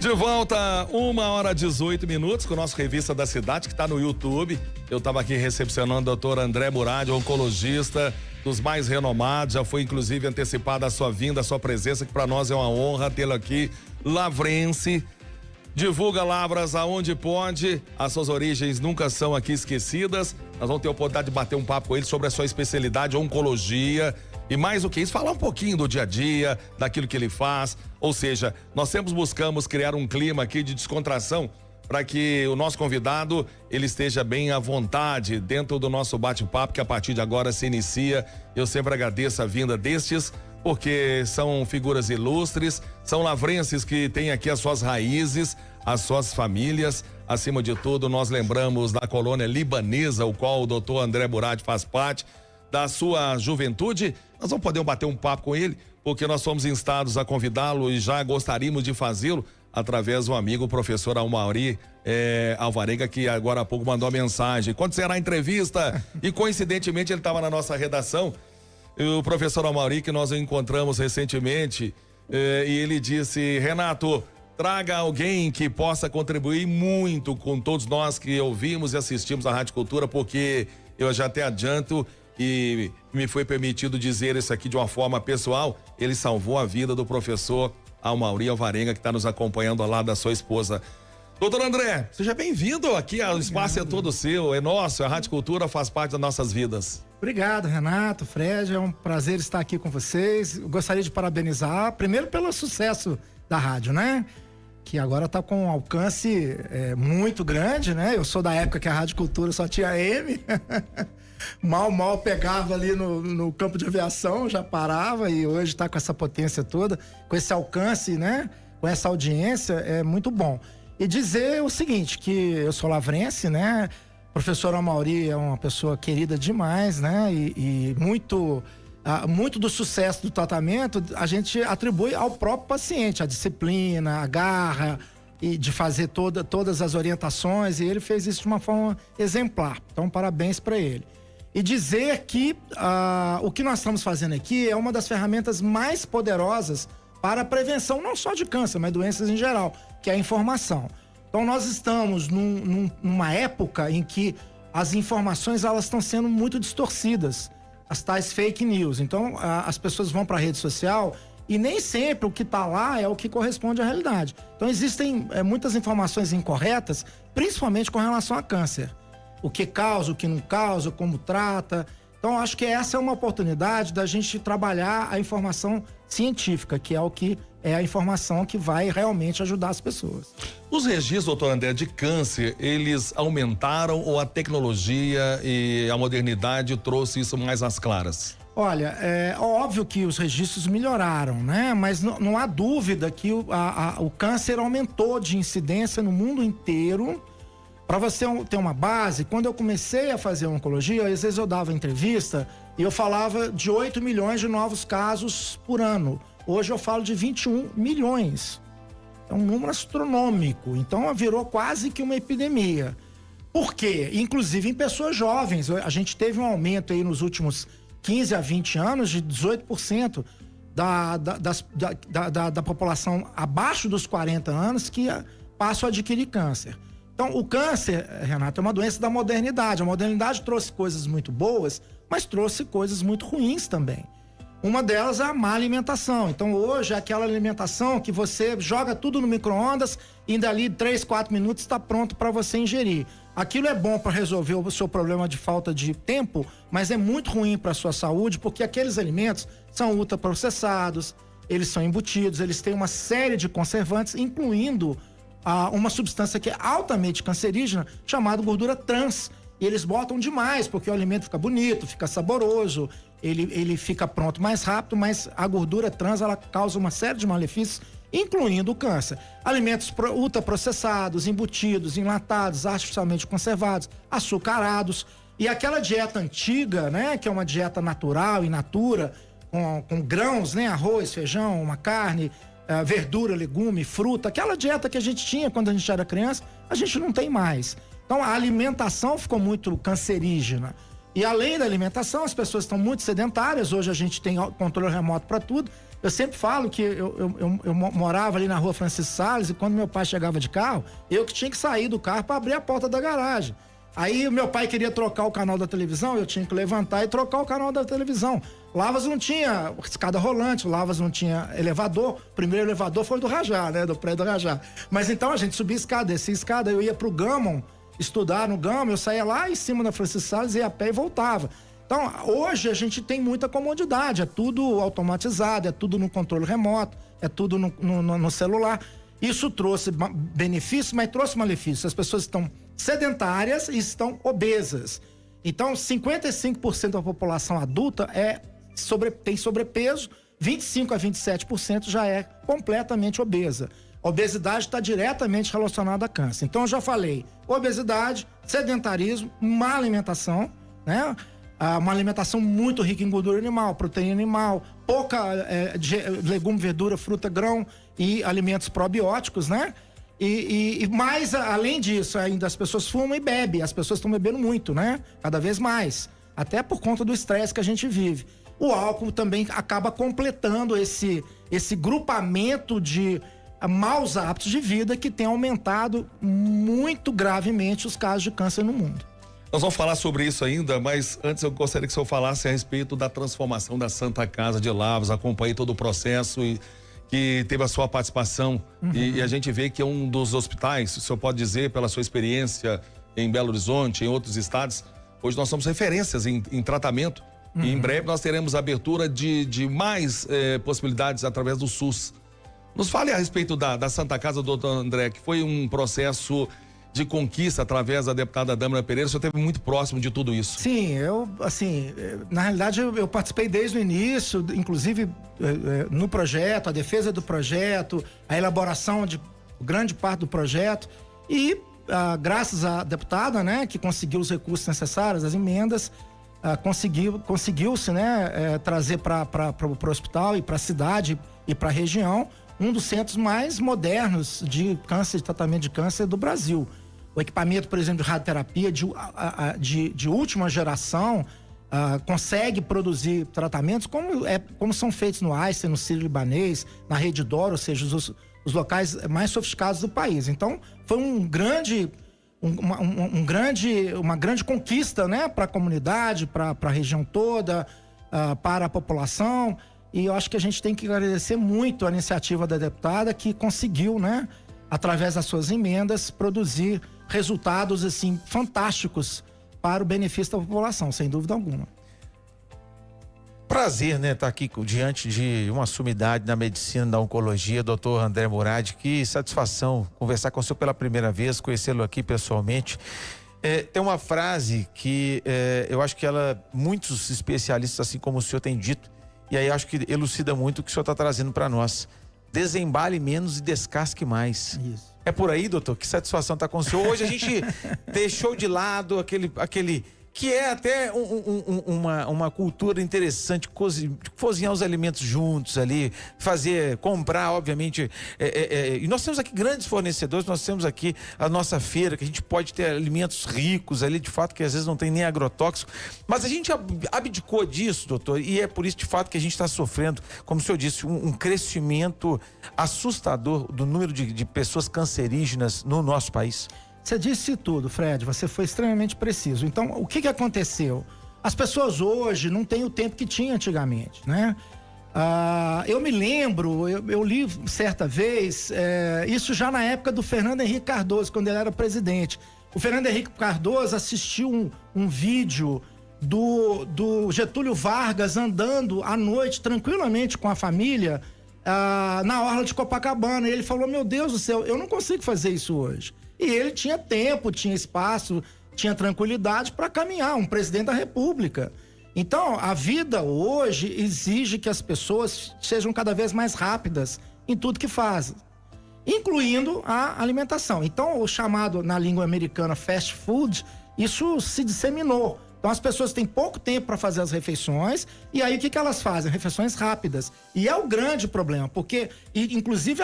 De volta, 1h18 com o nosso Revista da Cidade, que está no YouTube. Eu estava aqui recepcionando o doutor André Murad, oncologista dos mais renomados. Já foi inclusive antecipada a sua vinda, a sua presença, que para nós é uma honra tê-lo aqui. Lavrense, divulga lavras aonde pode, as suas origens nunca são aqui esquecidas. Nós vamos ter a oportunidade de bater um papo com ele sobre a sua especialidade, oncologia. E mais do que isso, falar um pouquinho do dia a dia, daquilo que ele faz. Ou seja, nós sempre buscamos criar um clima aqui de descontração para que o nosso convidado ele esteja bem à vontade dentro do nosso bate-papo, que a partir de agora se inicia. Eu sempre agradeço a vinda destes, porque são figuras ilustres, são lavrenses que têm aqui as suas raízes, as suas famílias. Acima de tudo, nós lembramos da colônia libanesa, o qual o doutor André Murad faz parte. Da sua juventude, nós vamos poder bater um papo com ele, porque nós fomos instados a convidá-lo e já gostaríamos de fazê-lo através do amigo professor Almauri Alvarenga, que agora há pouco mandou a mensagem. Quando será a entrevista? E coincidentemente ele estava na nossa redação, o professor Almauri, que nós o encontramos recentemente, e ele disse: Renato, traga alguém que possa contribuir muito com todos nós que ouvimos e assistimos a Rádio Cultura, porque eu já até adianto, e me foi permitido dizer isso aqui de uma forma pessoal, ele salvou a vida do professor Almauri Alvarenga, que está nos acompanhando ao lado da sua esposa. Doutor André, seja bem-vindo aqui, o espaço é todo seu, é nosso, a Rádio Cultura faz parte das nossas vidas. Obrigado, Renato, Fred, é um prazer estar aqui com vocês. Eu gostaria de parabenizar, primeiro pelo sucesso da rádio, né? Que agora está com um alcance muito grande, né? Eu sou da época que a Rádio Cultura só tinha AM. Mal pegava ali no campo de aviação, já parava, e hoje está com essa potência toda, com esse alcance, né? Com essa audiência, é muito bom. E dizer o seguinte, que eu sou lavrense, né? O professor Almauri é uma pessoa querida demais, né? E muito do sucesso do tratamento a gente atribui ao próprio paciente, a disciplina, a garra, e de fazer todas as orientações, e ele fez isso de uma forma exemplar. Então, parabéns para ele. E dizer que o que nós estamos fazendo aqui é uma das ferramentas mais poderosas para a prevenção, não só de câncer, mas doenças em geral, que é a informação. Então, nós estamos numa época em que as informações elas estão sendo muito distorcidas, as tais fake news. Então, as pessoas vão para a rede social e nem sempre o que está lá é o que corresponde à realidade. Então, existem muitas informações incorretas, principalmente com relação a câncer. O que causa, o que não causa, como trata. Então, acho que essa é uma oportunidade da gente trabalhar a informação científica, que é o que é a informação que vai realmente ajudar as pessoas. Os registros, doutor André, de câncer, eles aumentaram ou a tecnologia e a modernidade trouxe isso mais às claras? Olha, é óbvio que os registros melhoraram, né? Mas não há dúvida que o câncer aumentou de incidência no mundo inteiro. Para você ter uma base, quando eu comecei a fazer oncologia, às vezes eu dava entrevista e eu falava de 8 milhões de novos casos por ano. Hoje eu falo de 21 milhões. É um número astronômico. Então virou quase que uma epidemia. Por quê? Inclusive em pessoas jovens. A gente teve um aumento aí nos últimos 15 a 20 anos de 18% da população abaixo dos 40 anos que passam a adquirir câncer. Então, o câncer, Renato, é uma doença da modernidade. A modernidade trouxe coisas muito boas, mas trouxe coisas muito ruins também. Uma delas é a má alimentação. Então, hoje é aquela alimentação que você joga tudo no micro-ondas e dali 3, 4 minutos está pronto para você ingerir. Aquilo é bom para resolver o seu problema de falta de tempo, mas é muito ruim para a sua saúde, porque aqueles alimentos são ultraprocessados, eles são embutidos, eles têm uma série de conservantes, incluindo uma substância que é altamente cancerígena, chamada gordura trans. E eles botam demais, porque o alimento fica bonito, fica saboroso, ele fica pronto mais rápido, mas a gordura trans, ela causa uma série de malefícios, incluindo o câncer. Alimentos ultraprocessados, embutidos, enlatados, artificialmente conservados, açucarados. E aquela dieta antiga, né, que é uma dieta natural, in natura, com grãos, né, arroz, feijão, uma carne, verdura, legume, fruta, aquela dieta que a gente tinha quando a gente era criança, a gente não tem mais. Então a alimentação ficou muito cancerígena. E além da alimentação, as pessoas estão muito sedentárias. Hoje a gente tem controle remoto para tudo. Eu sempre falo que eu morava ali na rua Francisco Salles e quando meu pai chegava de carro, eu que tinha que sair do carro para abrir a porta da garagem. Aí meu pai queria trocar o canal da televisão, eu tinha que levantar e trocar o canal da televisão. Lavras não tinha escada rolante, Lavras não tinha elevador. O primeiro elevador foi do Rajá, né? Do prédio do Rajá. Mas então a gente subia escada, descia escada, eu ia pro Gammon, estudar no Gammon, eu saía lá em cima da Francisco Salles, ia a pé e voltava. Então, hoje a gente tem muita comodidade, é tudo automatizado, é tudo no controle remoto, é tudo no celular. Isso trouxe benefícios, mas trouxe malefícios. As pessoas estão sedentárias e estão obesas. Então, 55% da população adulta tem sobrepeso, 25% a 27% já é completamente obesa. A obesidade está diretamente relacionada a câncer. Então, eu já falei, obesidade, sedentarismo, má alimentação, né? Uma alimentação muito rica em gordura animal, proteína animal, pouca legume, verdura, fruta, grão e alimentos probióticos, né? E mais, além disso, ainda as pessoas fumam e bebem. As pessoas estão bebendo muito, né? Cada vez mais. Até por conta do estresse que a gente vive. O álcool também acaba completando esse grupamento de maus hábitos de vida que tem aumentado muito gravemente os casos de câncer no mundo. Nós vamos falar sobre isso ainda, mas antes eu gostaria que o senhor falasse a respeito da transformação da Santa Casa de Lavras. Acompanhei todo o processo e que teve a sua participação. E a gente vê que é um dos hospitais, o senhor pode dizer, pela sua experiência em Belo Horizonte, em outros estados, hoje nós somos referências em tratamento. E em breve nós teremos abertura de mais possibilidades através do SUS. Nos fale a respeito da Santa Casa, doutor André, que foi um processo de conquista através da deputada Dâmara Pereira. O senhor esteve muito próximo de tudo isso. Sim, na realidade eu participei desde o início, inclusive no projeto, a defesa do projeto, a elaboração de grande parte do projeto e graças à deputada, né, que conseguiu os recursos necessários, as emendas, conseguiu-se, né, trazer para o hospital e para a cidade e para a região um dos centros mais modernos de câncer, de tratamento de câncer do Brasil. O equipamento, por exemplo, de radioterapia de última geração consegue produzir tratamentos como são feitos no Einstein, no Sírio-Libanês, na Rede D'Or, ou seja, os locais mais sofisticados do país. Então, foi uma grande conquista, né, para a comunidade, para a região toda, para a população. E eu acho que a gente tem que agradecer muito a iniciativa da deputada que conseguiu, né, através das suas emendas, produzir resultados assim fantásticos para o benefício da população, sem dúvida alguma. Prazer, né, estar aqui diante de uma sumidade na medicina, da oncologia, doutor André Murad. Que satisfação conversar com o senhor pela primeira vez, conhecê-lo aqui pessoalmente. Tem uma frase que eu acho que muitos especialistas, assim como o senhor, tem dito, e aí acho que elucida muito o que o senhor está trazendo para nós. Desembale menos e descasque mais. Isso. É por aí, doutor? Que satisfação estar com o senhor. Hoje a gente deixou de lado aquele que é até uma cultura interessante, cozinhar os alimentos juntos ali, comprar, obviamente, e nós temos aqui grandes fornecedores, nós temos aqui a nossa feira, que a gente pode ter alimentos ricos ali, de fato, que às vezes não tem nem agrotóxico, mas a gente abdicou disso, doutor, e é por isso, de fato, que a gente está sofrendo, como o senhor disse, um crescimento assustador do número de pessoas cancerígenas no nosso país. Você disse tudo, Fred, você foi extremamente preciso. Então, o que aconteceu? As pessoas hoje não têm o tempo que tinha antigamente, né? Eu me lembro, eu li certa vez, isso já na época do Fernando Henrique Cardoso, quando ele era presidente. O Fernando Henrique Cardoso assistiu um vídeo do Getúlio Vargas andando à noite, tranquilamente com a família, na orla de Copacabana. E ele falou, meu Deus do céu, eu não consigo fazer isso hoje. E ele tinha tempo, tinha espaço, tinha tranquilidade para caminhar, um presidente da República. Então, a vida hoje exige que as pessoas sejam cada vez mais rápidas em tudo que fazem, incluindo a alimentação. Então, o chamado na língua americana fast food, isso se disseminou. Então, as pessoas têm pouco tempo para fazer as refeições e aí o que elas fazem? Refeições rápidas. E é o grande problema, porque, inclusive,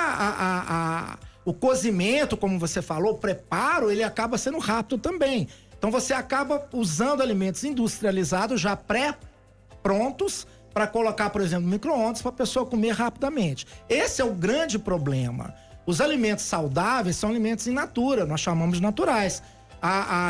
o cozimento, como você falou, o preparo, ele acaba sendo rápido também. Então você acaba usando alimentos industrializados já pré-prontos, para colocar, por exemplo, no micro-ondas para a pessoa comer rapidamente. Esse é o grande problema. Os alimentos saudáveis são alimentos in natura, nós chamamos de naturais.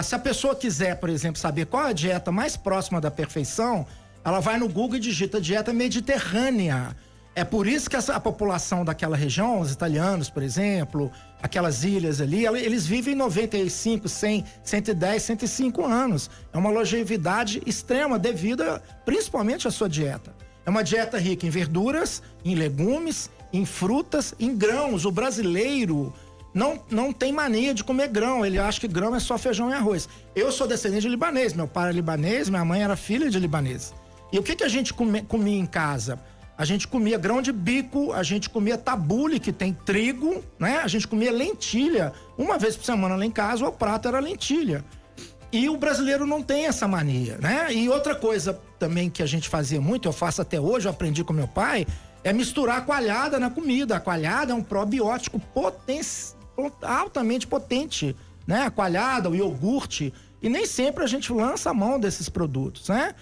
Se a pessoa quiser, por exemplo, saber qual é a dieta mais próxima da perfeição, ela vai no Google e digita dieta mediterrânea. É por isso que a população daquela região, os italianos, por exemplo, aquelas ilhas ali, eles vivem 95, 100, 110, 105 anos. É uma longevidade extrema devido principalmente à sua dieta. É uma dieta rica em verduras, em legumes, em frutas, em grãos. O brasileiro não tem mania de comer grão. Ele acha que grão é só feijão e arroz. Eu sou descendente de libanês. Meu pai era libanês, minha mãe era filha de libanês. E o que a gente comia em casa? A gente comia grão de bico, a gente comia tabule, que tem trigo, né? A gente comia lentilha. Uma vez por semana lá em casa, o prato era lentilha. E o brasileiro não tem essa mania, né? E outra coisa também que a gente fazia muito, eu faço até hoje, eu aprendi com meu pai, é misturar a coalhada na comida. A coalhada é um probiótico altamente potente, né? A coalhada, o iogurte. E nem sempre a gente lança a mão desses produtos, né?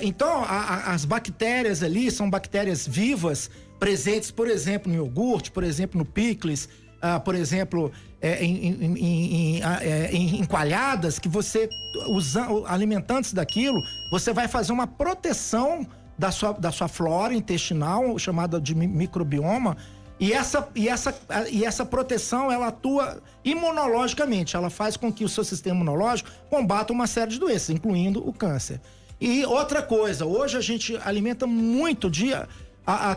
Então, as bactérias ali são bactérias vivas, presentes, por exemplo, no iogurte, por exemplo, no picles, por exemplo, em coalhadas, que você, alimentando-se daquilo, você vai fazer uma proteção da sua flora intestinal, chamada de microbioma, e essa proteção, ela atua imunologicamente, ela faz com que o seu sistema imunológico combata uma série de doenças, incluindo o câncer. E outra coisa, hoje a gente alimenta muito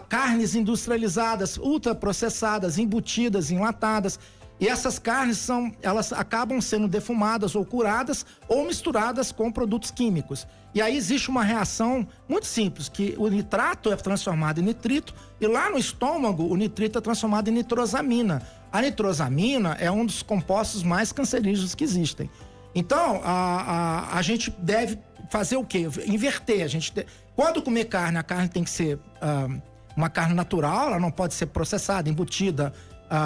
carnes industrializadas, ultraprocessadas, embutidas, enlatadas. E essas carnes elas acabam sendo defumadas ou curadas ou misturadas com produtos químicos. E aí existe uma reação muito simples, que o nitrato é transformado em nitrito e lá no estômago o nitrito é transformado em nitrosamina. A nitrosamina é um dos compostos mais cancerígenos que existem. Então, a gente deve fazer o quê? Inverter. Quando comer carne, a carne tem que ser uma carne natural, ela não pode ser processada, embutida,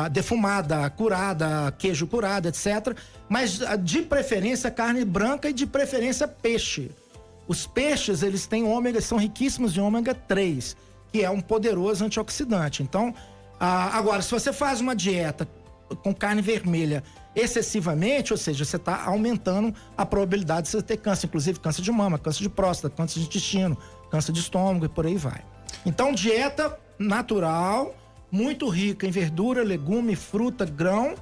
defumada, curada, queijo curado, etc. Mas, de preferência, carne branca e, de preferência, peixe. Os peixes, eles têm são riquíssimos de ômega 3, que é um poderoso antioxidante. Então, agora, se você faz uma dieta com carne vermelha excessivamente, ou seja, você está aumentando a probabilidade de você ter câncer, inclusive câncer de mama, câncer de próstata, câncer de intestino, câncer de estômago e por aí vai. Então, dieta natural, muito rica em verdura, legume, fruta, grão,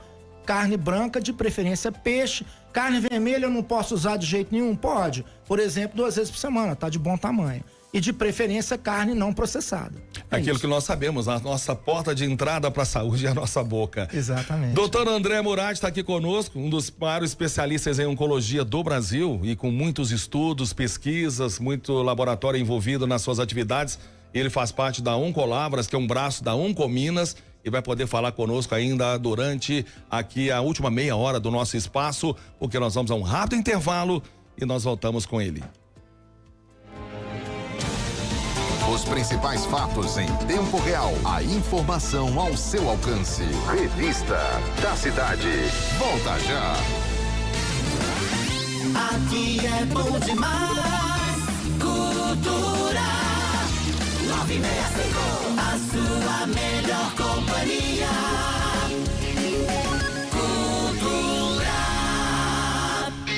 carne branca, de preferência peixe. Carne vermelha eu não posso usar de jeito nenhum? Pode. Por exemplo, 2 vezes por semana, tá de bom tamanho. E de preferência carne não processada. Aquilo que nós sabemos, a nossa porta de entrada para a saúde é a nossa boca. Exatamente. Doutor André Murad está aqui conosco, um dos maiores especialistas em oncologia do Brasil e com muitos estudos, pesquisas, muito laboratório envolvido nas suas atividades. Ele faz parte da Oncolabras, que é um braço da Oncominas, e vai poder falar conosco ainda durante aqui a última meia hora do nosso espaço, porque nós vamos a um rápido intervalo e nós voltamos com ele. Os principais fatos em tempo real. A informação ao seu alcance. Revista da Cidade. Volta já. Aqui é bom demais. Cultura 965. A sua melhor companhia.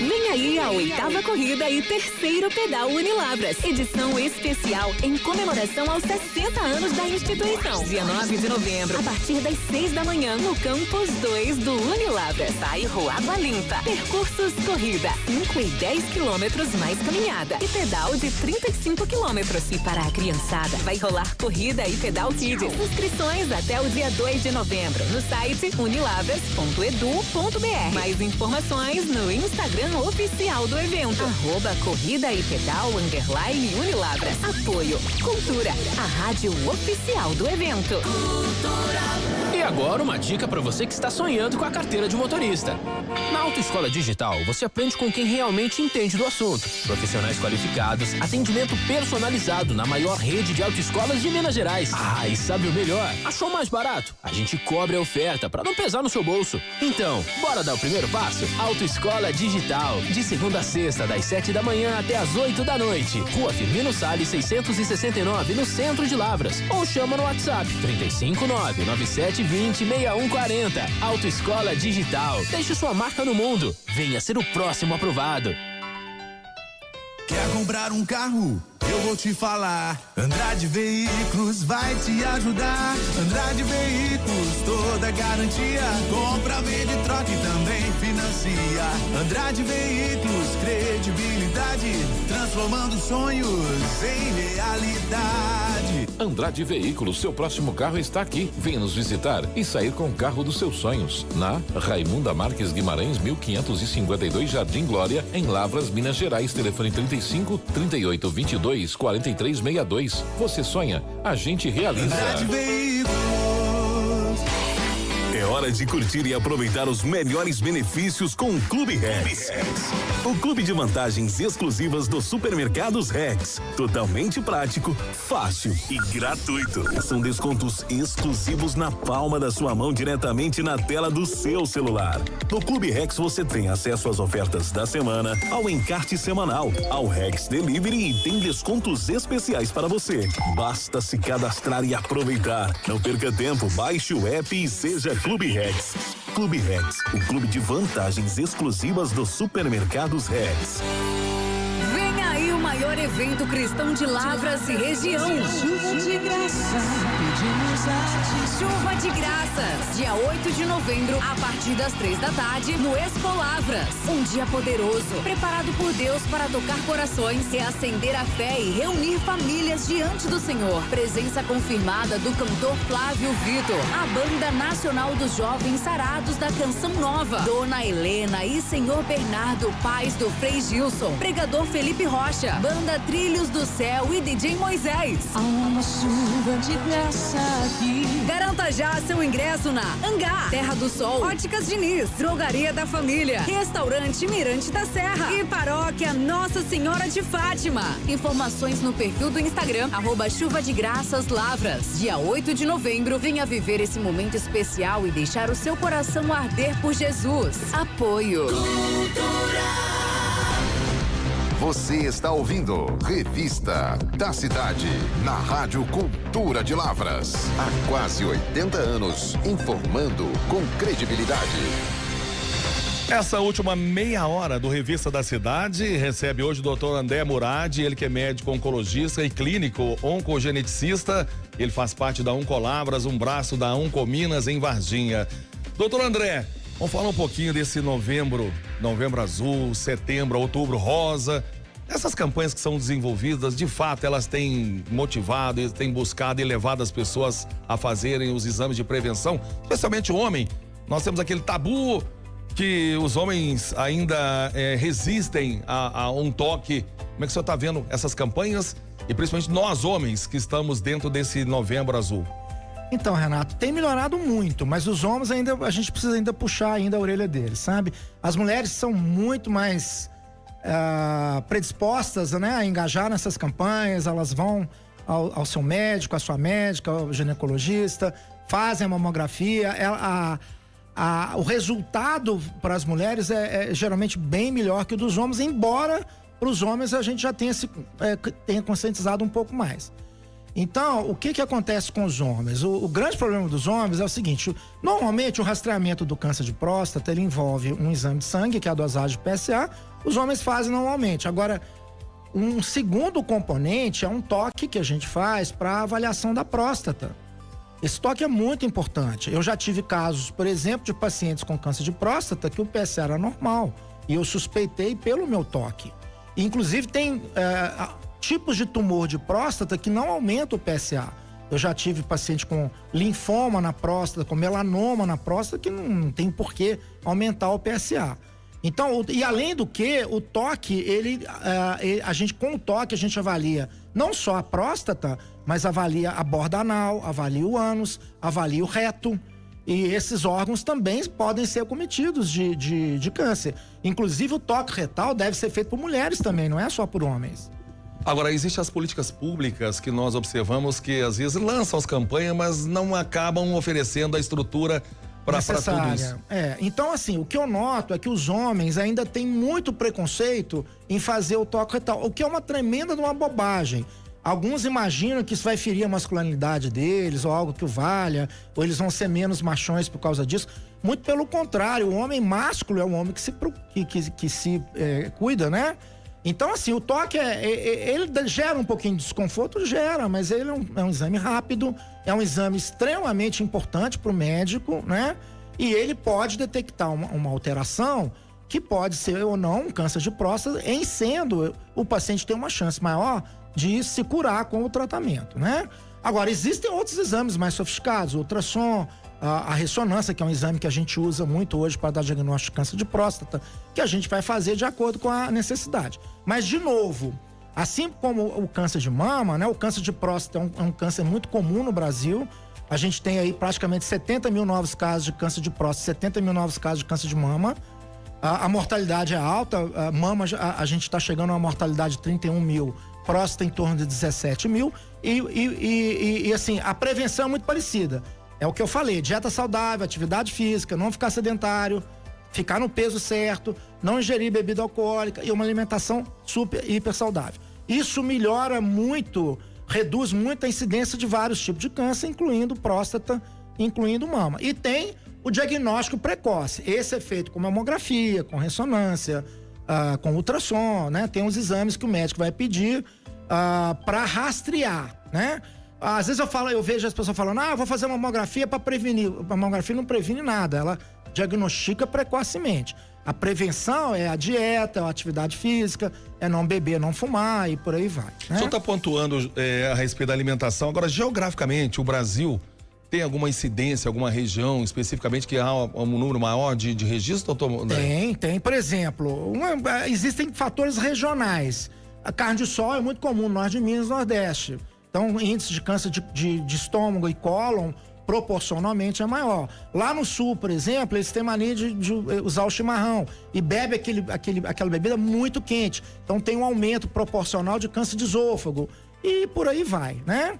Vem aí a 8ª corrida e 3º pedal Unilavras, edição especial em comemoração aos 60 anos da instituição. Dia 9 de novembro, a partir das 6 da manhã, no Campus 2 do Unilavras, bairro Água Limpa. Percursos corrida, 5 e 10 quilômetros mais caminhada e pedal de 35 quilômetros. E para a criançada, vai rolar corrida e pedal kids. Inscrições até o dia 2 de novembro no site unilavras.edu.br. Mais informações no Instagram oficial do evento, @corrida e pedal _Unilavras. Apoio Cultura, a rádio oficial do evento. E agora uma dica para você que está sonhando com a carteira de motorista. Na Autoescola Digital, você aprende com quem realmente entende do assunto. Profissionais qualificados, atendimento personalizado na maior rede de autoescolas de Minas Gerais. Ah, e sabe o melhor? Achou mais barato? A gente cobre a oferta para não pesar no seu bolso. Então, bora dar o primeiro passo? Autoescola Digital, de segunda a sexta, das 7 da manhã até as 8 da noite. Rua Firmino Salles, 669, no centro de Lavras. Ou chama no WhatsApp 359-9720-6140. Autoescola Digital. Deixe sua marca no mundo. Venha ser o próximo aprovado. Quer comprar um carro? Eu vou te falar. Andrade Veículos vai te ajudar. Andrade Veículos, toda garantia. Compra, vende, troca e também financia. Andrade Veículos, credibilidade, transformando sonhos em realidade. Andrade Veículos, seu próximo carro está aqui. Venha nos visitar e sair com o carro dos seus sonhos. Na Raimunda Marques Guimarães, 1552, Jardim Glória, em Lavras, Minas Gerais. Telefone 35-3822-4362. Você sonha, a gente realiza. Andrade Veículos. É hora de curtir e aproveitar os melhores benefícios com o Clube Rex. O clube de vantagens exclusivas dos supermercados Rex. Totalmente prático, fácil e gratuito. São descontos exclusivos na palma da sua mão, diretamente na tela do seu celular. No Clube Rex você tem acesso às ofertas da semana, ao encarte semanal, ao Rex Delivery e tem descontos especiais para você. Basta se cadastrar e aproveitar. Não perca tempo, baixe o app e seja Clube Rex. Clube Rex, o clube de vantagens exclusivas dos supermercados Rex. Vem aí o maior evento cristão de Lavras e região. Chuva de graça, pedimos a ti. Chuva de Graças, dia 8 de novembro, a partir das 3 da tarde, no Expo Lavras. Um dia poderoso, preparado por Deus para tocar corações, reacender a fé e reunir famílias diante do Senhor. Presença confirmada do cantor Flávio Vitor, a Banda Nacional dos Jovens Sarados da Canção Nova, Dona Helena e Senhor Bernardo, pais do Frei Gilson, pregador Felipe Rocha, Banda Trilhos do Céu e DJ Moisés. Há uma chuva de graça aqui. Garanta já seu ingresso na Angá, Terra do Sol, Óticas Diniz, Drogaria da Família, Restaurante Mirante da Serra e Paróquia Nossa Senhora de Fátima. Informações no perfil do Instagram, @Chuva de Graças Lavras. Dia 8 de novembro, venha viver esse momento especial e deixar o seu coração arder por Jesus. Apoio. Você está ouvindo Revista da Cidade, na Rádio Cultura de Lavras. Há quase 80 anos, informando com credibilidade. Essa última meia hora do Revista da Cidade recebe hoje o Dr. André Murad, ele que é médico oncologista e clínico oncogeneticista. Ele faz parte da Oncolavras, um braço da Oncominas em Varginha. Doutor André, vamos falar um pouquinho desse novembro azul, setembro, outubro rosa. Essas campanhas que são desenvolvidas, de fato, elas têm motivado, têm buscado e levado as pessoas a fazerem os exames de prevenção, especialmente o homem. Nós temos aquele tabu que os homens ainda resistem a um toque. Como é que o senhor está vendo essas campanhas? E principalmente nós, homens, que estamos dentro desse novembro azul. Então, Renato, tem melhorado muito, mas os homens ainda, a gente precisa ainda puxar ainda a orelha deles, sabe? As mulheres são muito mais predispostas, né, a engajar nessas campanhas, elas vão ao seu médico, à sua médica, ao ginecologista, fazem a mamografia, o resultado para as mulheres é geralmente bem melhor que o dos homens, embora para os homens a gente já tenha conscientizado um pouco mais. Então, o que acontece com os homens? O grande problema dos homens é o seguinte: normalmente o rastreamento do câncer de próstata, ele envolve um exame de sangue, que é a dosagem de PSA, os homens fazem normalmente. Agora, um segundo componente é um toque que a gente faz para avaliação da próstata. Esse toque é muito importante. Eu já tive casos, por exemplo, de pacientes com câncer de próstata que o PSA era normal e eu suspeitei pelo meu toque. Inclusive, tem tipos de tumor de próstata que não aumenta o PSA. Eu já tive paciente com linfoma na próstata, com melanoma na próstata, que não tem por que aumentar o PSA. Então, e além do que, o toque, com o toque a gente avalia não só a próstata, mas avalia a borda anal, avalia o ânus, avalia o reto. E esses órgãos também podem ser cometidos de câncer. Inclusive, o toque retal deve ser feito por mulheres também, não é só por homens. Agora, existem as políticas públicas que nós observamos que às vezes lançam as campanhas, mas não acabam oferecendo a estrutura para tudo isso. Então, assim, o que eu noto é que os homens ainda têm muito preconceito em fazer o toque retal, o que é uma tremenda de uma bobagem. Alguns imaginam que isso vai ferir a masculinidade deles, ou algo que o valha, ou eles vão ser menos machões por causa disso. Muito pelo contrário, o homem másculo é um homem que se cuida, né? Então, assim, o toque, ele gera um pouquinho de desconforto, gera, mas ele é um exame rápido, é um exame extremamente importante para o médico, né? E ele pode detectar uma alteração que pode ser ou não um câncer de próstata, em sendo o paciente ter uma chance maior de se curar com o tratamento, né? Agora, existem outros exames mais sofisticados, o ultrassom, a ressonância, que é um exame que a gente usa muito hoje para dar diagnóstico de câncer de próstata, que a gente vai fazer de acordo com a necessidade. Mas, de novo, assim como o câncer de mama, né? O câncer de próstata é um câncer muito comum no Brasil. A gente tem aí praticamente 70 mil novos casos de câncer de próstata, 70 mil novos casos de câncer de mama. A mortalidade é alta, a mama, a gente está chegando a uma mortalidade de 31 mil, próstata em torno de 17 mil. E assim, a prevenção é muito parecida. É o que eu falei, dieta saudável, atividade física, não ficar sedentário, ficar no peso certo, não ingerir bebida alcoólica e uma alimentação super, hiper saudável. Isso melhora muito, reduz muito a incidência de vários tipos de câncer, incluindo próstata, incluindo mama. E tem o diagnóstico precoce. Esse é feito com mamografia, com ressonância, com ultrassom, né? Tem uns exames que o médico vai pedir para rastrear, né? Às vezes eu vejo as pessoas falando, eu vou fazer mamografia para prevenir. A mamografia não previne nada, ela diagnostica precocemente. A prevenção é a dieta, a atividade física, é não beber, não fumar e por aí vai, né? O senhor está pontuando a respeito da alimentação. Agora, geograficamente, o Brasil tem alguma incidência, alguma região especificamente que há um número maior de registro, doutor? Tem. Por exemplo, existem fatores regionais. A carne de sol é muito comum no norte de Minas e Nordeste. Então, índice de câncer de estômago e cólon proporcionalmente é maior. Lá no sul, por exemplo, eles têm mania de usar o chimarrão e bebe aquela bebida muito quente. Então tem um aumento proporcional de câncer de esôfago e por aí vai, né?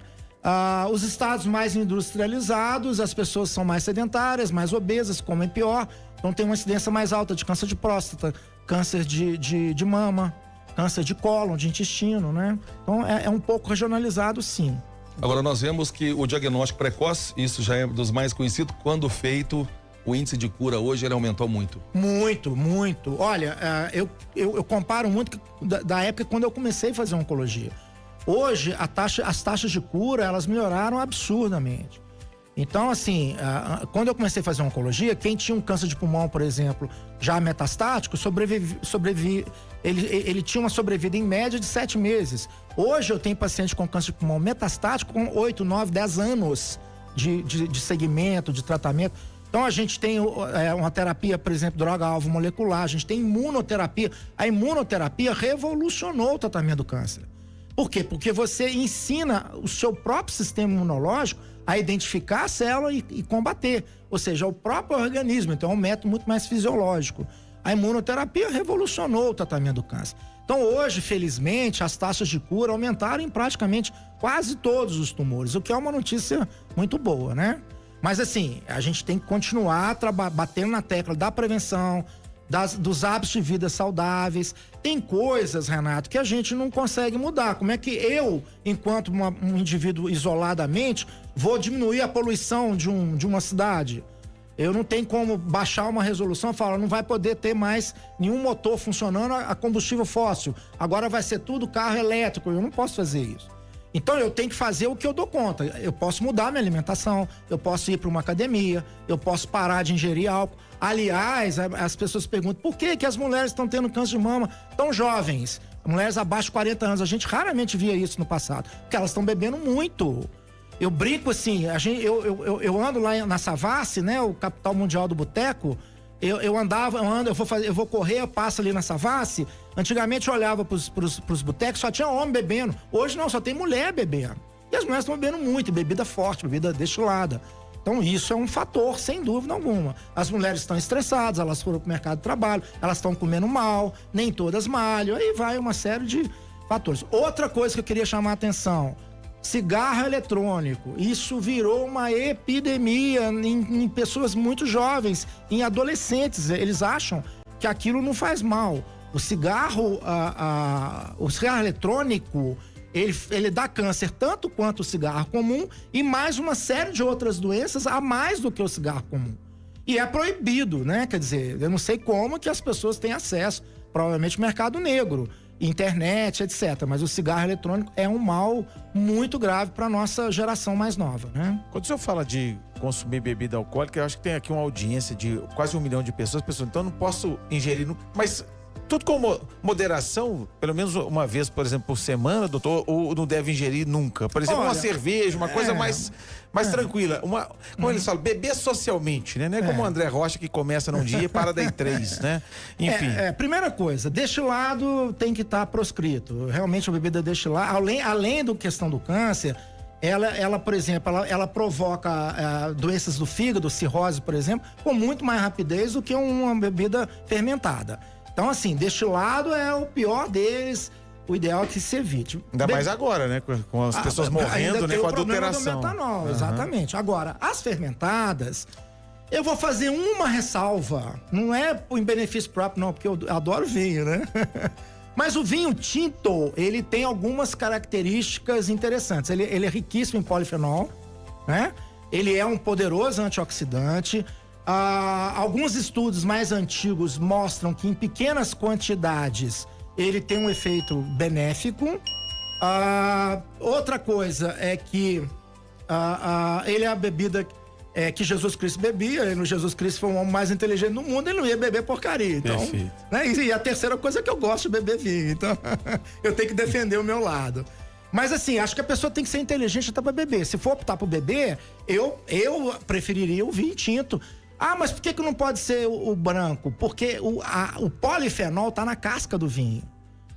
Os estados mais industrializados, as pessoas são mais sedentárias, mais obesas, comem pior. Então tem uma incidência mais alta de câncer de próstata, câncer de mama, câncer de cólon, de intestino, né? Então é um pouco regionalizado, sim. Agora, nós vemos que o diagnóstico precoce, isso já é dos mais conhecidos, quando feito, o índice de cura hoje ele aumentou muito. Muito. Olha, eu comparo muito da época quando eu comecei a fazer oncologia. Hoje, as taxas de cura, elas melhoraram absurdamente. Então, assim, quando eu comecei a fazer oncologia, quem tinha um câncer de pulmão, por exemplo, já metastático, ele tinha uma sobrevida em média de 7 meses. Hoje eu tenho paciente com câncer de pulmão metastático com 8, 9, 10 anos de segmento, de tratamento. Então a gente tem uma terapia, por exemplo, droga-alvo molecular, a gente tem imunoterapia. A imunoterapia revolucionou o tratamento do câncer. Por quê? Porque você ensina o seu próprio sistema imunológico a identificar a célula e combater. Ou seja, o próprio organismo. Então é um método muito mais fisiológico. A imunoterapia revolucionou o tratamento do câncer. Então hoje, felizmente, as taxas de cura aumentaram em praticamente quase todos os tumores, o que é uma notícia muito boa, né? Mas assim, a gente tem que continuar batendo na tecla da prevenção, dos hábitos de vida saudáveis. Tem coisas, Renato, que a gente não consegue mudar. Como é que eu, enquanto um indivíduo isoladamente, vou diminuir a poluição de uma cidade? Eu não tenho como baixar uma resolução e falar, não vai poder ter mais nenhum motor funcionando a combustível fóssil. Agora vai ser tudo carro elétrico. Eu não posso fazer isso. Então eu tenho que fazer o que eu dou conta. Eu posso mudar minha alimentação, eu posso ir para uma academia, eu posso parar de ingerir álcool. Aliás, as pessoas perguntam, por que as mulheres estão tendo câncer de mama tão jovens? Mulheres abaixo de 40 anos. A gente raramente via isso no passado, porque elas estão bebendo muito. Eu brinco assim, eu ando lá na Savassi, né, o capital mundial do boteco. Eu vou correr, eu passo ali na Savassi. Antigamente eu olhava pros botecos, só tinha homem bebendo. Hoje não, só tem mulher bebendo. E as mulheres estão bebendo muito, bebida forte, bebida destilada. Então isso é um fator, sem dúvida alguma. As mulheres estão estressadas, elas foram para o mercado de trabalho, elas estão comendo mal, nem todas malham, aí vai uma série de fatores. Outra coisa que eu queria chamar a atenção, cigarro eletrônico. Isso virou uma epidemia em pessoas muito jovens, em adolescentes. Eles acham que aquilo não faz mal. O cigarro eletrônico, ele dá câncer tanto quanto o cigarro comum e mais uma série de outras doenças a mais do que o cigarro comum. E é proibido, né? Quer dizer, eu não sei como que as pessoas têm acesso, provavelmente mercado negro, internet, etc. Mas o cigarro eletrônico é um mal muito grave para nossa geração mais nova, né? Quando o senhor fala de consumir bebida alcoólica, eu acho que tem aqui uma audiência de quase 1 milhão de pessoas, então eu não posso ingerir, mas tudo com moderação, pelo menos uma vez, por exemplo, por semana, doutor, ou não deve ingerir nunca? Por exemplo, uma cerveja, uma coisa mais tranquila. Como eles falam, beber socialmente, né? Não é como o André Rocha que começa num dia e para daí 3, né? Enfim. Primeira coisa, destilado tem que estar proscrito. Realmente a bebida destilada, além da questão do câncer, ela, por exemplo, ela provoca doenças do fígado, cirrose, por exemplo, com muito mais rapidez do que uma bebida fermentada. Então, assim, destilado é o pior deles, o ideal é que se evite. Ainda mais agora, né? Com as pessoas morrendo, né? Com a adulteração. Do metanol, exatamente. Agora, as fermentadas, eu vou fazer uma ressalva. Não é em benefício próprio, não, porque eu adoro vinho, né? Mas o vinho tinto, ele tem algumas características interessantes. Ele é riquíssimo em polifenol, né? Ele é um poderoso antioxidante. Alguns estudos mais antigos mostram que em pequenas quantidades ele tem um efeito benéfico. Outra coisa é que ele é a bebida que Jesus Cristo bebia. Jesus Cristo foi o homem mais inteligente do mundo, ele não ia beber porcaria. Então, né? E a terceira coisa é que eu gosto de beber vinho, então eu tenho que defender o meu lado. Mas assim, acho que a pessoa tem que ser inteligente até para beber. Se for optar por beber, eu preferiria o vinho tinto. Mas por que não pode ser o branco? Porque o polifenol tá na casca do vinho.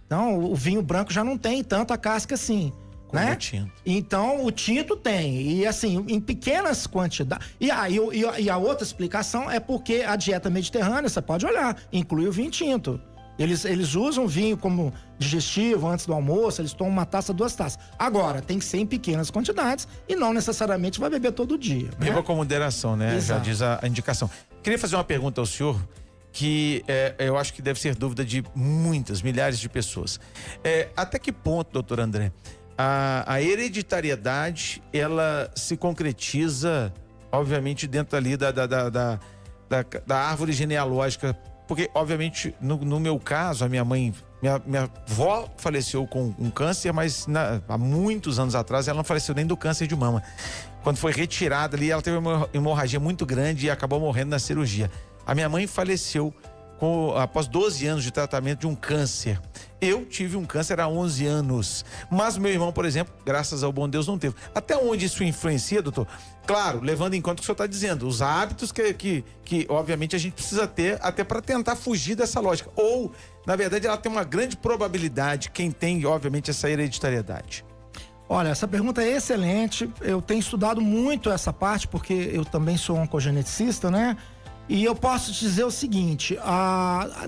Então, o vinho branco já não tem tanta casca assim, né? O tinto. Então, o tinto tem. E assim, em pequenas quantidades. E a outra explicação é porque a dieta mediterrânea, você pode olhar, inclui o vinho tinto. Eles usam vinho como digestivo antes do almoço, eles tomam uma taça, 2 taças. Agora, tem que ser em pequenas quantidades e não necessariamente vai beber todo dia. Beba com moderação, né? Exato. Já diz a indicação. Queria fazer uma pergunta ao senhor, que eu acho que deve ser dúvida de muitas, milhares de pessoas. Até que ponto, doutor André, a hereditariedade, ela se concretiza, obviamente, dentro ali da árvore genealógica? Porque, obviamente, no meu caso, a minha mãe, minha avó faleceu com um câncer, mas há muitos anos atrás ela não faleceu nem do câncer de mama. Quando foi retirada ali, ela teve uma hemorragia muito grande e acabou morrendo na cirurgia. A minha mãe faleceu após 12 anos de tratamento de um câncer. Eu tive um câncer há 11 anos. Mas meu irmão, por exemplo, graças ao bom Deus, não teve. Até onde isso influencia, doutor? Claro, levando em conta o que o senhor está dizendo, os hábitos que obviamente a gente precisa ter até para tentar fugir dessa lógica. Ou, na verdade, ela tem uma grande probabilidade, quem tem, obviamente, essa hereditariedade. Olha, essa pergunta é excelente. Eu tenho estudado muito essa parte, porque eu também sou oncogeneticista, né? E eu posso te dizer o seguinte,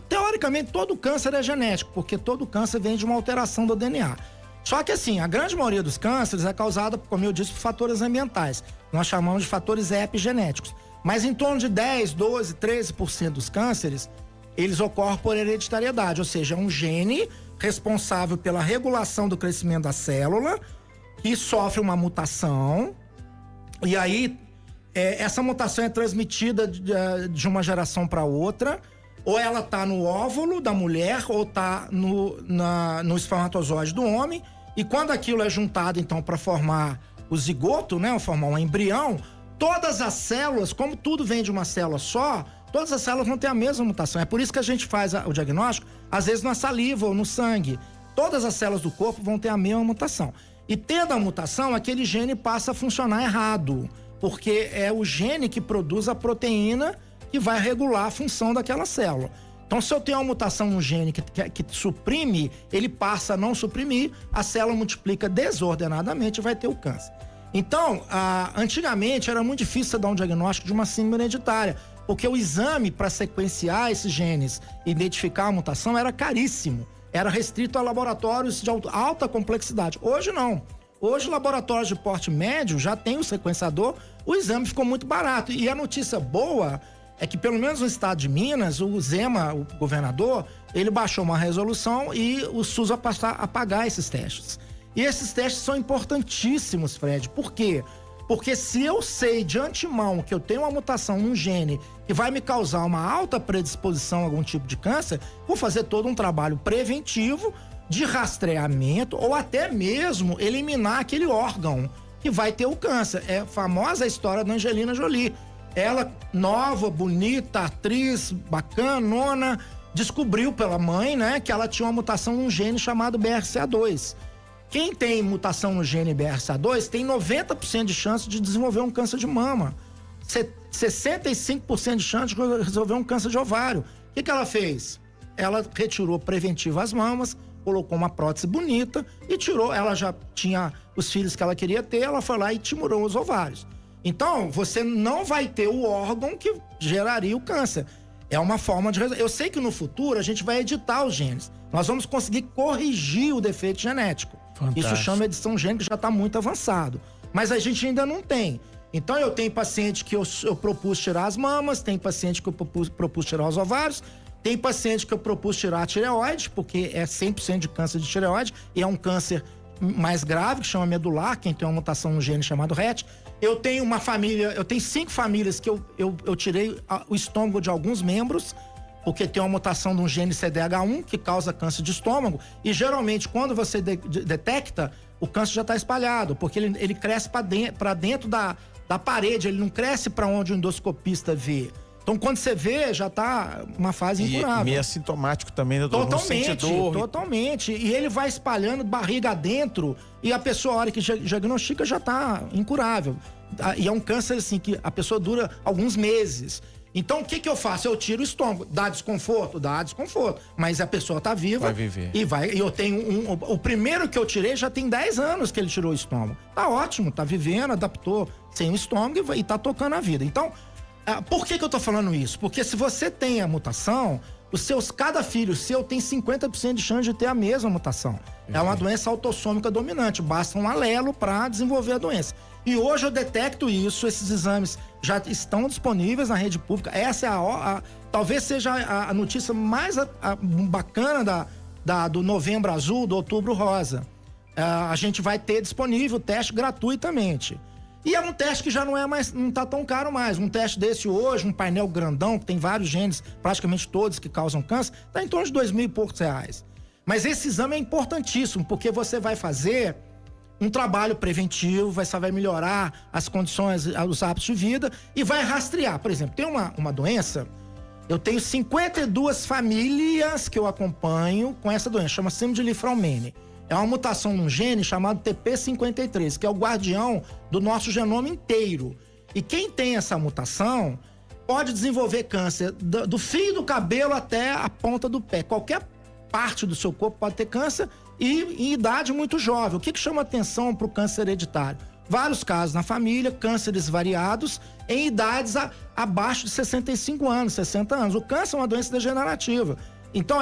teoricamente todo câncer é genético, porque todo câncer vem de uma alteração do DNA. Só que assim, a grande maioria dos cânceres é causada, como eu disse, por fatores ambientais. Nós chamamos de fatores epigenéticos. Mas em torno de 10, 12, 13% dos cânceres, eles ocorrem por hereditariedade, ou seja, um gene responsável pela regulação do crescimento da célula, que sofre uma mutação, e aí essa mutação é transmitida de uma geração para outra, ou ela tá no óvulo da mulher, ou tá no espermatozoide do homem, e quando aquilo é juntado, então, para formar o zigoto, né, ou formar um embrião, todas as células, como tudo vem de uma célula só, todas as células vão ter a mesma mutação. É por isso que a gente faz o diagnóstico, às vezes na saliva ou no sangue. Todas as células do corpo vão ter a mesma mutação. E tendo a mutação, aquele gene passa a funcionar errado, porque é o gene que produz a proteína que vai regular a função daquela célula. Então, se eu tenho uma mutação no gene que suprime, ele passa a não suprimir, a célula multiplica desordenadamente e vai ter o câncer. Então, antigamente era muito difícil você dar um diagnóstico de uma síndrome hereditária, porque o exame para sequenciar esses genes e identificar a mutação era caríssimo. Era restrito a laboratórios de alta complexidade. Hoje não. Hoje, laboratórios de porte médio já tem o sequenciador, o exame ficou muito barato. E a notícia boa é que, pelo menos no estado de Minas, o Zema, o governador, ele baixou uma resolução e o SUS vai passar a pagar esses testes. E esses testes são importantíssimos, Fred. Por quê? Porque se eu sei de antemão que eu tenho uma mutação num gene que vai me causar uma alta predisposição a algum tipo de câncer, vou fazer todo um trabalho preventivo de rastreamento ou até mesmo eliminar aquele órgão que vai ter o câncer. É a famosa história da Angelina Jolie. Ela, nova, bonita, atriz, bacanona, descobriu pela mãe, né, que ela tinha uma mutação num gene chamado BRCA2. Quem tem mutação no gene BRCA2 tem 90% de chance de desenvolver um câncer de mama. 65% de chance de resolver um câncer de ovário. O que ela fez? Ela retirou preventivo as mamas, colocou uma prótese bonita e tirou. Ela já tinha os filhos que ela queria ter, ela foi lá e timurou os ovários. Então, você não vai ter o órgão que geraria o câncer. É uma forma de... Eu sei que no futuro a gente vai editar os genes. Nós vamos conseguir corrigir o defeito genético. Fantástico. Isso chama edição gênica, que já está muito avançado. Mas a gente ainda não tem. Então eu tenho paciente que eu propus tirar as mamas, tem paciente que eu propus tirar os ovários, tem paciente que eu propus tirar a tireoide, porque é 100% de câncer de tireoide, e é um câncer mais grave, que chama medular, quem tem uma mutação no gene chamado RET. Eu tenho uma família, eu tenho 5 famílias que eu tirei o estômago de alguns membros, porque tem uma mutação de um gene CDH1 que causa câncer de estômago, e geralmente quando você detecta, o câncer já está espalhado, porque ele cresce para dentro da parede, ele não cresce para onde o endoscopista vê. Então quando você vê, já está uma fase incurável. E meio assintomático também, né? Totalmente. E ele vai espalhando barriga adentro, e a pessoa, a hora que diagnostica, já está incurável. E é um câncer assim que a pessoa dura alguns meses. Então, o que eu faço? Eu tiro o estômago. Dá desconforto? Dá desconforto. Mas a pessoa tá viva. Vai viver. E eu tenho o primeiro que eu tirei já tem 10 anos que ele tirou o estômago. Tá ótimo, tá vivendo, adaptou sem o estômago e tá tocando a vida. Então, por que eu tô falando isso? Porque se você tem a mutação, cada filho seu tem 50% de chance de ter a mesma mutação. É uma doença autossômica dominante. Basta um alelo para desenvolver a doença. E hoje eu detecto isso, esses exames já estão disponíveis na rede pública. Essa é talvez seja a notícia mais bacana do Novembro Azul, do Outubro Rosa. A gente vai ter disponível o teste gratuitamente. E é um teste que já não tá tão caro mais. Um teste desse hoje, um painel grandão, que tem vários genes, praticamente todos que causam câncer, tá em torno de R$2.000 e poucos. Mas esse exame é importantíssimo, porque você vai fazer um trabalho preventivo, você vai melhorar as condições, os hábitos de vida e vai rastrear. Por exemplo, tem uma doença, eu tenho 52 famílias que eu acompanho com essa doença, chama síndrome de Li-Fraumeni. É uma mutação num gene chamado TP53, que é o guardião do nosso genoma inteiro. E quem tem essa mutação pode desenvolver câncer do fio do cabelo até a ponta do pé. Qualquer parte do seu corpo pode ter câncer e em idade muito jovem. O que chama atenção para o câncer hereditário? Vários casos na família, cânceres variados em idades abaixo de 65 anos, 60 anos. O câncer é uma doença degenerativa. Então,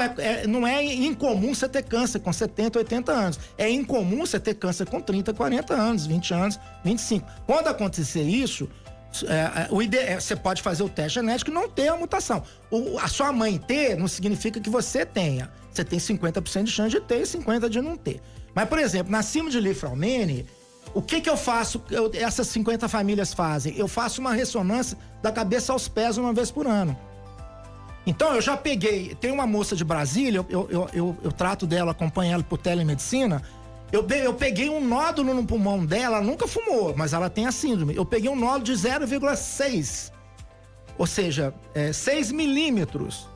não é incomum você ter câncer com 70, 80 anos. É incomum você ter câncer com 30, 40 anos, 20 anos, 25. Quando acontecer isso, você pode fazer o teste genético e não ter a mutação. A sua mãe ter não significa que você tenha. Você tem 50% de chance de ter e 50% de não ter. Mas, por exemplo, na síndrome de Li-Fraumeni, o que eu faço? Essas 50 famílias fazem? Eu faço uma ressonância da cabeça aos pés uma vez por ano. Então, eu já peguei... Tem uma moça de Brasília, eu trato dela, acompanho ela por telemedicina. Eu peguei um nódulo no pulmão dela, ela nunca fumou, mas ela tem a síndrome. Eu peguei um nódulo de 0,6, ou seja, 6 milímetros.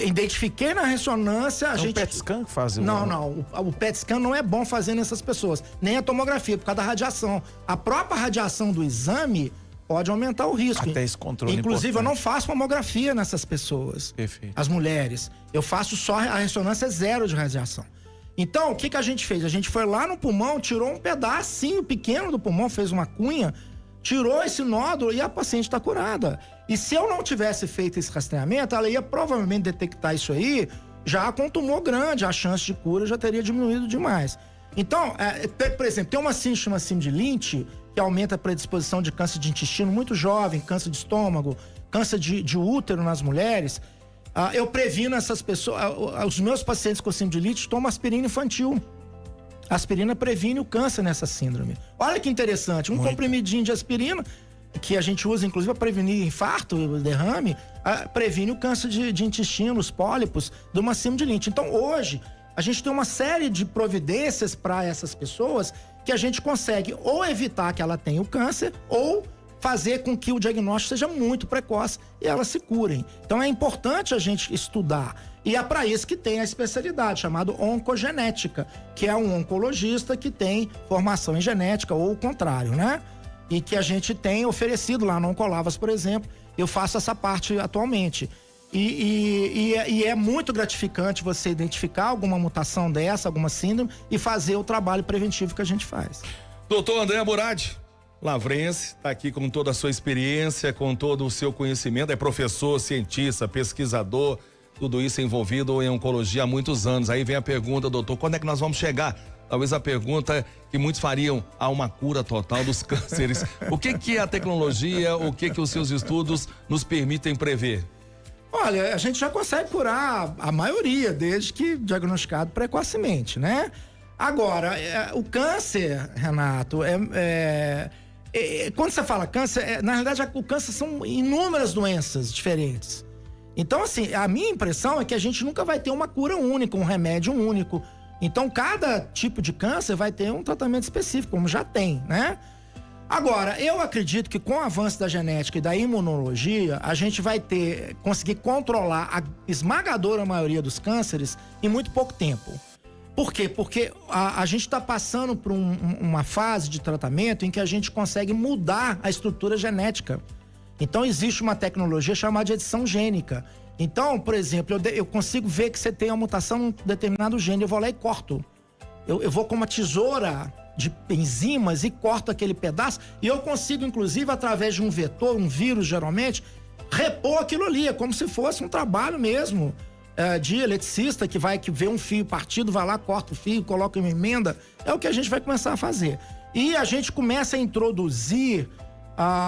Identifiquei na ressonância... O PET scan que faz? Não. O PET scan não é bom fazer nessas pessoas. Nem a tomografia, por causa da radiação. A própria radiação do exame pode aumentar o risco. Até esse controle Inclusive, eu não faço mamografia nessas pessoas. Perfeito. As mulheres. Eu faço só a ressonância zero de radiação. Então, o que a gente fez? A gente foi lá no pulmão, tirou um pedacinho pequeno do pulmão, fez uma cunha, tirou esse nódulo e a paciente está curada. E se eu não tivesse feito esse rastreamento, ela ia provavelmente detectar isso aí, já com um tumor grande, a chance de cura já teria diminuído demais. Então, por exemplo, tem uma síndrome chamada síndrome de Lynch, que aumenta a predisposição de câncer de intestino muito jovem, câncer de estômago, câncer de útero nas mulheres. Eu previno essas pessoas, os meus pacientes com síndrome de Lynch tomam aspirina infantil. A aspirina previne o câncer nessa síndrome. Olha que interessante, comprimidinho de aspirina, que a gente usa inclusive para prevenir infarto, derrame, previne o câncer de intestino, os pólipos de uma síndrome de Lynch. Então hoje, a gente tem uma série de providências para essas pessoas que a gente consegue ou evitar que ela tenha o câncer ou fazer com que o diagnóstico seja muito precoce e elas se curem. Então é importante a gente estudar. E é para isso que tem a especialidade chamada oncogenética, que é um oncologista que tem formação em genética ou o contrário, né? E que a gente tem oferecido lá no Oncolavras, por exemplo. Eu faço essa parte atualmente. E é muito gratificante você identificar alguma mutação dessa, alguma síndrome e fazer o trabalho preventivo que a gente faz. Doutor André Murad, lavrense, está aqui com toda a sua experiência, com todo o seu conhecimento, é professor, cientista, pesquisador, tudo isso envolvido em oncologia há muitos anos. Aí vem a pergunta, doutor, quando é que nós vamos chegar? Talvez a pergunta que muitos fariam, a uma cura total dos cânceres. O que é a tecnologia, o que os seus estudos nos permitem prever? Olha, a gente já consegue curar a maioria, desde que diagnosticado precocemente, né? Agora, o câncer, Renato, quando você fala câncer, na realidade o câncer são inúmeras doenças diferentes. Então, assim, a minha impressão é que a gente nunca vai ter uma cura única, um remédio único. Então, cada tipo de câncer vai ter um tratamento específico, como já tem, né? Agora, eu acredito que com o avanço da genética e da imunologia, a gente vai conseguir controlar a esmagadora maioria dos cânceres em muito pouco tempo. Por quê? Porque a gente está passando por uma fase de tratamento em que a gente consegue mudar a estrutura genética. Então, existe uma tecnologia chamada de edição gênica. Então, por exemplo, eu consigo ver que você tem uma mutação num determinado gene, eu vou lá e corto. Eu vou com uma tesoura de enzimas e corto aquele pedaço e eu consigo, inclusive, através de um vetor, um vírus, geralmente, repor aquilo ali. É como se fosse um trabalho mesmo de eletricista que vê um fio partido, vai lá, corta o fio, coloca uma emenda. É o que a gente vai começar a fazer. E a gente começa a introduzir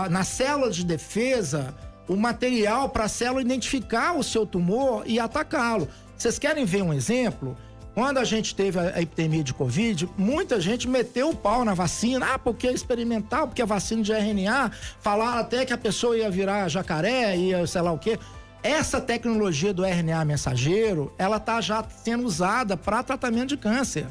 na célula de defesa o material para a célula identificar o seu tumor e atacá-lo. Vocês querem ver um exemplo? Quando a gente teve a epidemia de Covid, muita gente meteu o pau na vacina. Porque é experimental, porque a vacina de RNA, falaram até que a pessoa ia virar jacaré, ia sei lá o quê. Essa tecnologia do RNA mensageiro, ela tá já sendo usada para tratamento de câncer.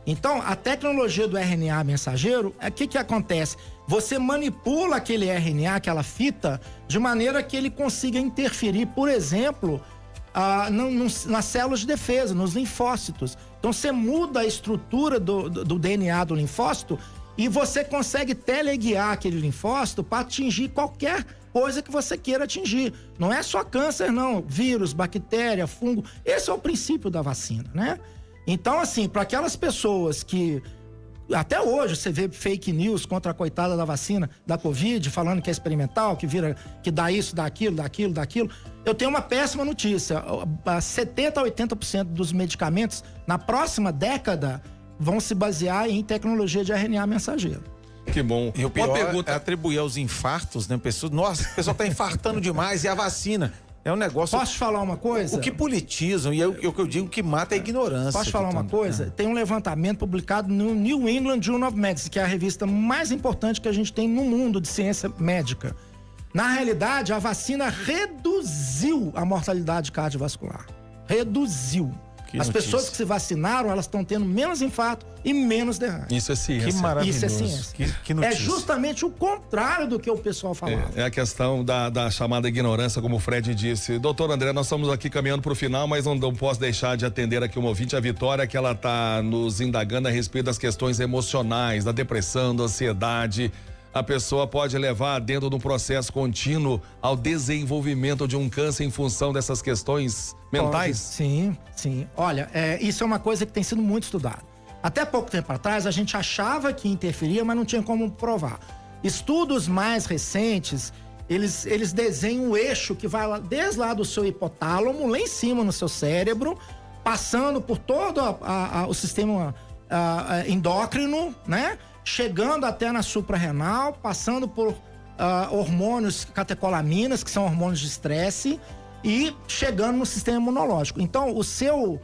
Então, a tecnologia do RNA mensageiro, o que acontece? Você manipula aquele RNA, aquela fita, de maneira que ele consiga interferir, por exemplo, nas células de defesa, nos linfócitos. Então, você muda a estrutura do DNA do linfócito e você consegue teleguiar aquele linfócito para atingir qualquer coisa que você queira atingir. Não é só câncer, não. Vírus, bactéria, fungo. Esse é o princípio da vacina, né? Então, assim, para aquelas pessoas que até hoje você vê fake news contra a coitada da vacina da Covid, falando que é experimental, que dá isso, dá aquilo. Eu tenho uma péssima notícia. 70% a 80% dos medicamentos na próxima década vão se basear em tecnologia de RNA mensageiro. Que bom. E o pior é atribuir aos infartos, né? Nossa, o pessoal tá infartando demais e a vacina. É um negócio... Posso te falar uma coisa? O que politizam, e o que eu digo que mata é a ignorância. Posso falar uma coisa? Tem um levantamento publicado no New England Journal of Medicine, que é a revista mais importante que a gente tem no mundo de ciência médica. Na realidade, a vacina reduziu a mortalidade cardiovascular. Reduziu. As pessoas que se vacinaram, elas estão tendo menos infarto e menos derrame. Isso é ciência. Que maravilhoso. Isso é ciência. Que notícia. É justamente o contrário do que o pessoal falava. É a questão da chamada ignorância, como o Fred disse. Doutor André, nós estamos aqui caminhando para o final, mas não posso deixar de atender aqui uma ouvinte, a Vitória, que ela está nos indagando a respeito das questões emocionais, da depressão, da ansiedade. a pessoa pode levar dentro de um processo contínuo ao desenvolvimento de um câncer em função dessas questões mentais? Sim, sim. Olha, isso é uma coisa que tem sido muito estudada. Até pouco tempo atrás, a gente achava que interferia, mas não tinha como provar. Estudos mais recentes, eles desenham o eixo que vai lá, desde lá do seu hipotálamo, lá em cima no seu cérebro, passando por todo o sistema endócrino, né? Chegando até na suprarrenal, passando por hormônios, catecolaminas, que são hormônios de estresse, e chegando no sistema imunológico. Então, o seu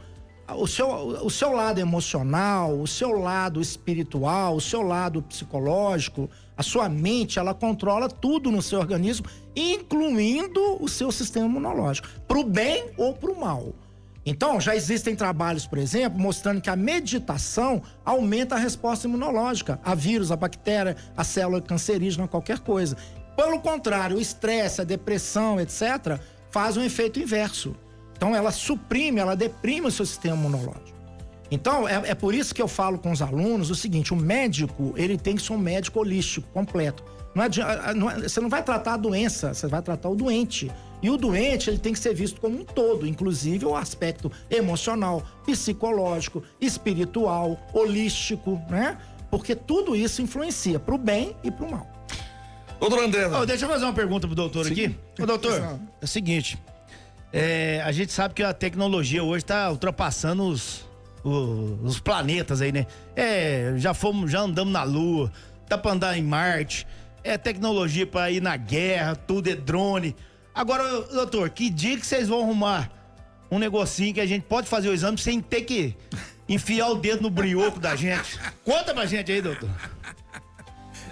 lado emocional, o seu lado espiritual, o seu lado psicológico, a sua mente, ela controla tudo no seu organismo, incluindo o seu sistema imunológico, pro bem ou pro mal. Então, já existem trabalhos, por exemplo, mostrando que a meditação aumenta a resposta imunológica a vírus, a bactéria, a célula cancerígena, qualquer coisa. Pelo contrário, o estresse, a depressão, etc., faz um efeito inverso. Então, ela deprime o seu sistema imunológico. Então, é por isso que eu falo com os alunos o seguinte: o médico, ele tem que ser um médico holístico, completo. Você não vai tratar a doença, você vai tratar o doente. E o doente, ele tem que ser visto como um todo, inclusive o aspecto emocional, psicológico, espiritual, holístico, né? Porque tudo isso influencia pro bem e pro mal. Doutor André. Deixa eu fazer uma pergunta pro doutor aqui. Ô, doutor, é o seguinte, a gente sabe que a tecnologia hoje tá ultrapassando os planetas aí, né? Já andamos na Lua, dá pra andar em Marte, tecnologia pra ir na guerra, tudo é drone. Agora, doutor, que dia que vocês vão arrumar um negocinho que a gente pode fazer o exame sem ter que enfiar o dedo no brioco da gente? Conta pra gente aí, doutor.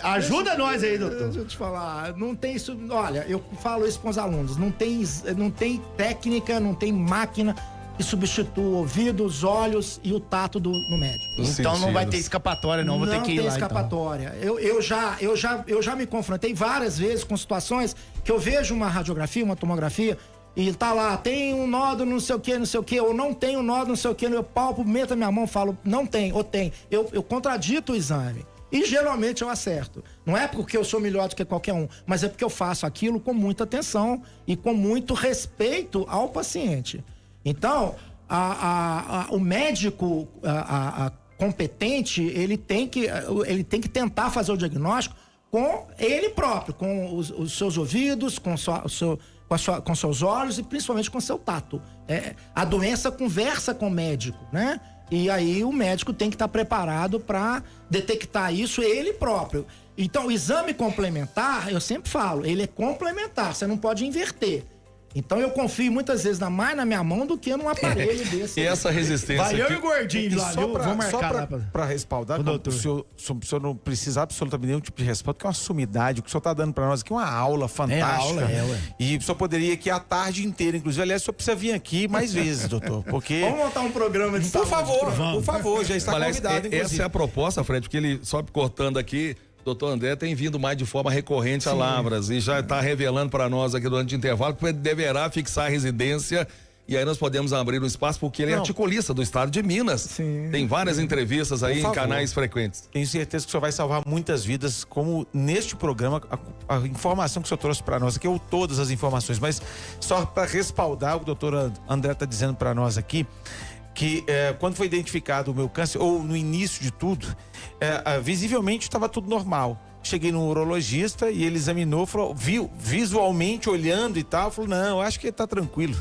Ajuda nós aí, doutor. Deixa eu te falar, não tem isso. Olha, eu falo isso com os alunos: não tem técnica, não tem máquina que substitua o ouvido, os olhos e o tato no médico. Então não vai ter escapatória, não. Vou ter que ir lá. Não tem escapatória. Então. Eu já me confrontei várias vezes com situações que eu vejo uma radiografia, uma tomografia, e tá lá, tem um nódulo não sei o que, ou não tem um nódulo não sei o que, eu palpo, meto a minha mão, falo, não tem, ou tem. Eu contradito o exame. E geralmente eu acerto. Não é porque eu sou melhor do que qualquer um, mas é porque eu faço aquilo com muita atenção e com muito respeito ao paciente. Então, o médico competente, ele tem que tentar fazer o diagnóstico com ele próprio, com os seus ouvidos, com seus olhos e principalmente com seu tato. A doença conversa com o médico, né? E aí o médico tem que estar preparado para detectar isso ele próprio. Então, o exame complementar, eu sempre falo, ele é complementar, você não pode inverter. Então eu confio muitas vezes mais na minha mão do que num aparelho desse. E essa resistência. Vai eu e o gordinho lá, viu? Vou marcar lá pra respaldar, o senhor não precisa absolutamente nenhum tipo de respaldo, porque é uma sumidade. O que o senhor tá dando pra nós aqui é uma aula fantástica. Ué. E o senhor poderia ir aqui a tarde inteira, inclusive. Aliás, o senhor precisa vir aqui mais vezes, doutor, porque... Vamos montar um programa de saúde. Por favor, já está convidado, inclusive. Essa é a proposta, Fred, porque ele, só cortando aqui, doutor André tem vindo mais de forma recorrente a Lavras e já está revelando para nós aqui durante o intervalo que deverá fixar a residência e aí nós podemos abrir um espaço porque ele é articulista do estado de Minas. Sim. Tem várias entrevistas aí em canais frequentes. Tenho certeza que o senhor vai salvar muitas vidas, como neste programa, a informação que o senhor trouxe para nós aqui, ou todas as informações, mas só para respaldar o que o doutor André está dizendo para nós aqui, que quando foi identificado o meu câncer, ou no início de tudo, visivelmente estava tudo normal. Cheguei no urologista e ele examinou, falou, viu visualmente olhando e tal, falou, não, acho que está tranquilo.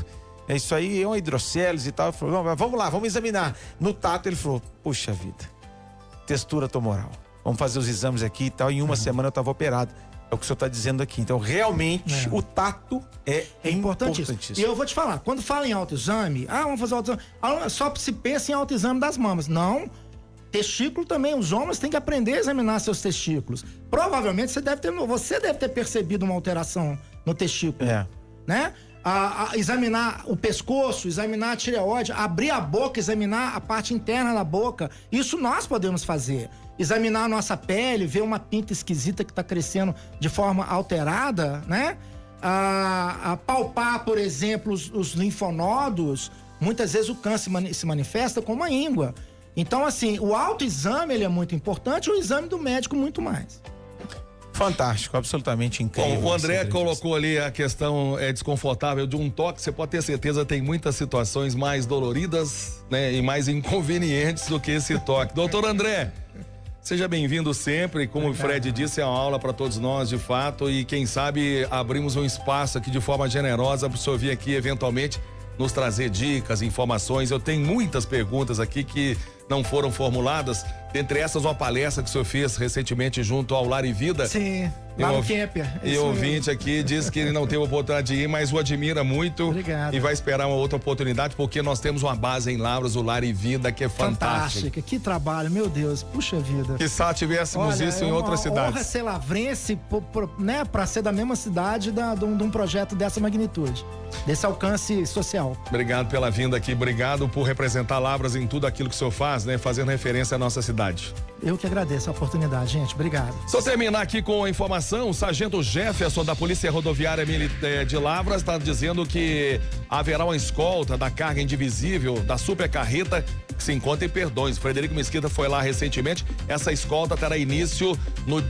Isso aí é uma hidrocélise e tal. Falou, não, vamos lá, vamos examinar. No tato ele falou, puxa vida, textura tumoral. Vamos fazer os exames aqui e tal, em uma semana eu estava operado. É o que o senhor está dizendo aqui. Então, realmente, o tato é importantíssimo. E eu vou te falar, quando fala em autoexame, vamos fazer autoexame, só se pensa em autoexame das mamas. Não, testículo também, os homens têm que aprender a examinar seus testículos. Provavelmente você deve ter percebido uma alteração no testículo, né? Examinar o pescoço, examinar a tireoide, abrir a boca, examinar a parte interna da boca. Isso nós podemos fazer. Examinar a nossa pele, ver uma pinta esquisita que está crescendo de forma alterada, né? Palpar, por exemplo, os linfonodos. Muitas vezes o câncer se manifesta com uma íngua. Então, assim, o autoexame ele é muito importante, o exame do médico muito mais. Fantástico, absolutamente incrível. Bom, o André colocou ali a questão desconfortável de um toque. Você pode ter certeza, tem muitas situações mais doloridas, né, e mais inconvenientes do que esse toque. Doutor André, seja bem-vindo sempre. Como o Fred disse, é uma aula para todos nós, de fato. E quem sabe abrimos um espaço aqui de forma generosa para o senhor vir aqui eventualmente nos trazer dicas, informações. Eu tenho muitas perguntas aqui que não foram formuladas. Dentre essas, uma palestra que o senhor fez recentemente junto ao Lar e Vida. Sim, lá no Camper. E o ouvinte aqui disse que ele não teve oportunidade de ir, mas o admira muito. Obrigado. E vai esperar uma outra oportunidade, porque nós temos uma base em Lavras, o Lar e Vida, que é fantástica. Que trabalho, meu Deus, puxa vida. Quizá tivéssemos isso em outras cidades. Honra ser lavrense, né, pra ser da mesma cidade de um projeto dessa magnitude, desse alcance social. Obrigado pela vinda aqui, obrigado por representar Lavras em tudo aquilo que o senhor faz, né, fazendo referência à nossa cidade. Eu que agradeço a oportunidade, gente, obrigado. Só terminar aqui com a informação, o sargento Jefferson da Polícia Rodoviária de Lavras está dizendo que haverá uma escolta da carga indivisível da supercarreta que se encontra em Perdões. Frederico Mesquita foi lá recentemente. Essa escolta terá início no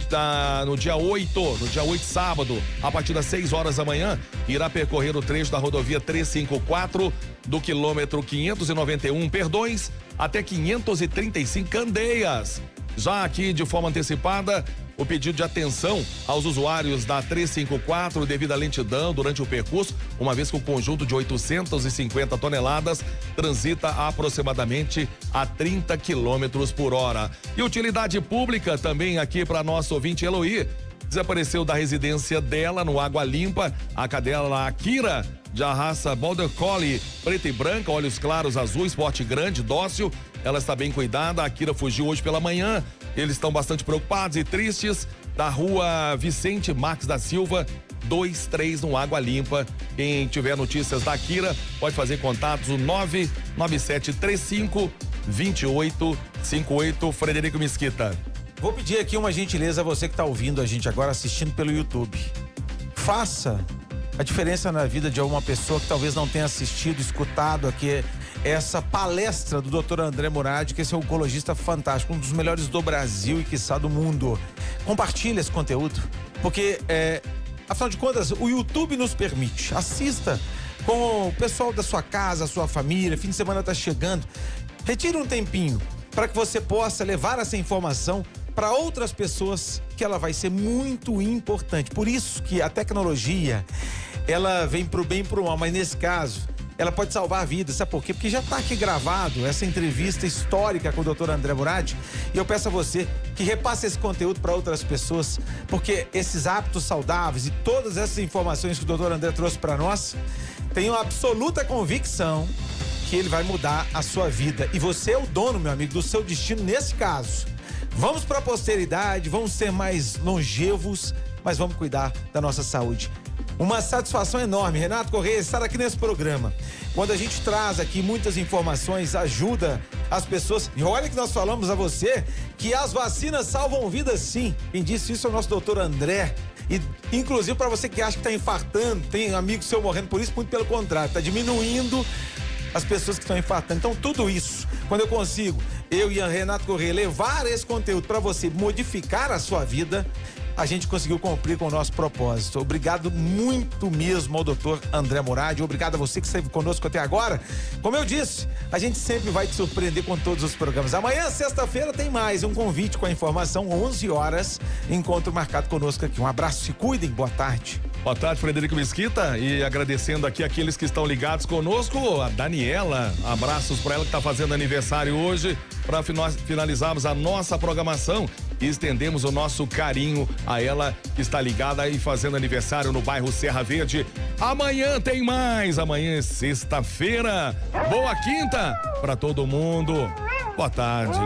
dia 8, sábado, a partir das 6 horas da manhã, irá percorrer o trecho da rodovia 354 do quilômetro 591 Perdões até 535 Candeias. Já aqui, de forma antecipada, o pedido de atenção aos usuários da 354 devido à lentidão durante o percurso, uma vez que o conjunto de 850 toneladas transita aproximadamente a 30 quilômetros por hora. E utilidade pública também aqui para nosso ouvinte Eloí. Desapareceu da residência dela no Água Limpa a cadela Akira, de a raça Border Collie, preta e branca, olhos claros azuis, porte grande, dócil. Ela está bem cuidada. A Akira fugiu hoje pela manhã. Eles estão bastante preocupados e tristes. Da rua Vicente Marques da Silva, 23, no Água Limpa. Quem tiver notícias da Akira pode fazer contatos no 99735-2858. Frederico Mesquita. Vou pedir aqui uma gentileza a você que está ouvindo a gente agora, assistindo pelo YouTube. Faça a diferença na vida de alguma pessoa que talvez não tenha assistido, escutado aqui essa palestra do Dr. André Murad, que esse é um oncologista fantástico, um dos melhores do Brasil e quiçá do mundo. Compartilhe esse conteúdo, porque afinal de contas o YouTube nos permite. Assista com o pessoal da sua casa, a sua família, fim de semana está chegando. Retire um tempinho para que você possa levar essa informação para outras pessoas, que ela vai ser muito importante. Por isso que a tecnologia, ela vem pro bem e pro mal, mas nesse caso, ela pode salvar vidas. Sabe por quê? Porque já está aqui gravado essa entrevista histórica com o Dr. André Murad, e eu peço a você que repasse esse conteúdo para outras pessoas, porque esses hábitos saudáveis e todas essas informações que o Dr. André trouxe para nós, tenho absoluta convicção que ele vai mudar a sua vida. E você é o dono, meu amigo, do seu destino nesse caso. Vamos para a posteridade, vamos ser mais longevos, mas vamos cuidar da nossa saúde. Uma satisfação enorme, Renato Corrêa, estar aqui nesse programa. Quando a gente traz aqui muitas informações, ajuda as pessoas. E olha que nós falamos a você que as vacinas salvam vidas, sim. Quem disse isso é o nosso doutor André. E, inclusive, para você que acha que está infartando, tem amigo seu morrendo por isso, muito pelo contrário, está diminuindo as pessoas que estão infartando. Então, tudo isso, quando eu consigo, eu e a Renato Corrêa, levar esse conteúdo para você modificar a sua vida, a gente conseguiu cumprir com o nosso propósito. Obrigado muito mesmo ao doutor André Murad. Obrigado a você que esteve conosco até agora. Como eu disse, a gente sempre vai te surpreender com todos os programas. Amanhã, sexta-feira, tem mais um convite com a informação, 11 horas, encontro marcado conosco aqui. Um abraço, se cuidem, boa tarde. Boa tarde, Frederico Mesquita, e agradecendo aqui aqueles que estão ligados conosco, a Daniela, abraços para ela que está fazendo aniversário hoje, para finalizarmos a nossa programação e estendemos o nosso carinho a ela que está ligada e fazendo aniversário no bairro Serra Verde. Amanhã tem mais, amanhã é sexta-feira. Boa quinta para todo mundo. Boa tarde.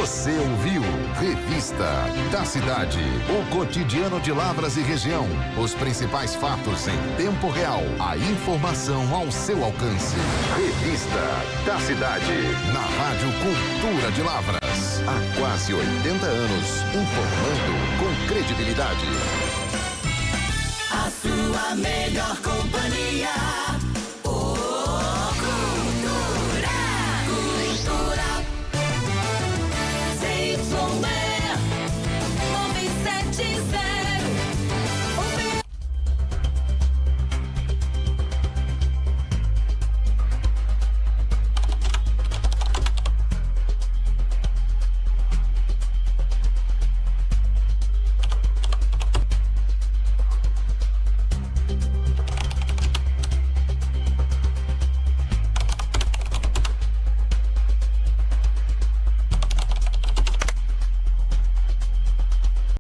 Você ouviu Revista da Cidade, o cotidiano de Lavras e região, os principais fatos em tempo real, a informação ao seu alcance. Revista da Cidade, na Rádio Cultura de Lavras, há quase 80 anos, informando com credibilidade. A sua melhor companhia.